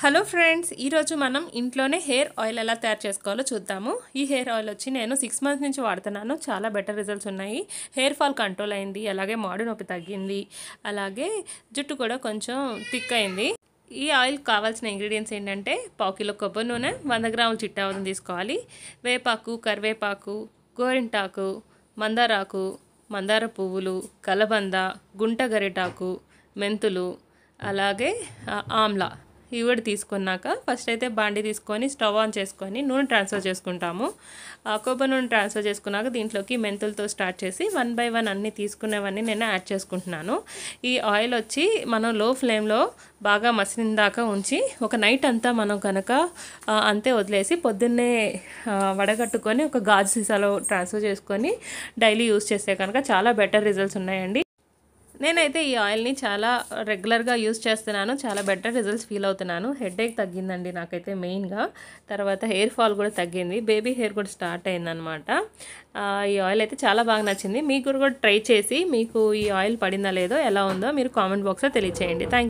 Hello friends, ఈరోజు మనం ఇంట్లోనే హెయిర్ ఆయిల్ ఎలా తయారు చేసుకోవాలో చూద్దాము. ఈ హెయిర్ ఆయిల్ వచ్చి నేను 6 మంత్స్ నుంచి వాడుతున్నాను. చాలా బెటర్ రిజల్ట్స్ ఉన్నాయి. హెయిర్ ఫాల్ కంట్రోల్ అయింది, అలాగే మాడు నొప్పి తగ్గింది, అలాగే జుట్టు కూడా కొంచెం థిక్ అయింది. ఈ ఆయిల్ కావాల్సిన ఇంగ్రీడియంట్స్ ఏంటంటే 1/4 కిలో కొబ్బరి నూనె, 100 గ్రాముల చిట్టావదం తీసుకోవాలి, వేపాకు, కరివేపాకు, గోరింటాకు, మందారాకు, మందార పువ్వులు, కలబంద, గుంట గరిటాకు, మెంతులు, అలాగే ఆమ్లా ఇవి కూడా తీసుకున్నాక ఫస్ట్ అయితే బాండీ తీసుకొని స్టవ్ ఆన్ చేసుకొని నూనె ట్రాన్స్ఫర్ చేసుకుంటాము. కొబ్బరి నూనె ట్రాన్స్ఫర్ చేసుకున్నాక దీంట్లోకి మెంతులతో స్టార్ట్ చేసి 1 బై 1 అన్నీ తీసుకునేవన్నీ నేను యాడ్ చేసుకుంటున్నాను. ఈ ఆయిల్ వచ్చి మనం లో ఫ్లేమ్లో బాగా మసిలిన దాకా ఉంచి ఒక నైట్ అంతా మనం కనుక అంతే వదిలేసి పొద్దున్నే వడగట్టుకొని ఒక గాజు సీసాలో ట్రాన్స్ఫర్ చేసుకొని డైలీ యూస్ చేస్తే కనుక చాలా బెటర్ రిజల్ట్స్ ఉన్నాయండి. నేనైతే ఈ ఆయిల్ని చాలా రెగ్యులర్గా యూస్ చేస్తున్నాను. చాలా బెటర్ రిజల్ట్స్ ఫీల్ అవుతున్నాను. హెడేక్ తగ్గిందండి నాకైతే మెయిన్గా. తర్వాత హెయిర్ ఫాల్ కూడా తగ్గింది. బేబీ హెయిర్ కూడా స్టార్ట్ అయిందనమాట. ఈ ఆయిల్ అయితే చాలా బాగా నచ్చింది. మీకు కూడా ట్రై చేసి మీకు ఈ ఆయిల్ పడిందా లేదో ఎలా ఉందో మీరు కామెంట్ బాక్స్లో తెలియచేయండి. థ్యాంక్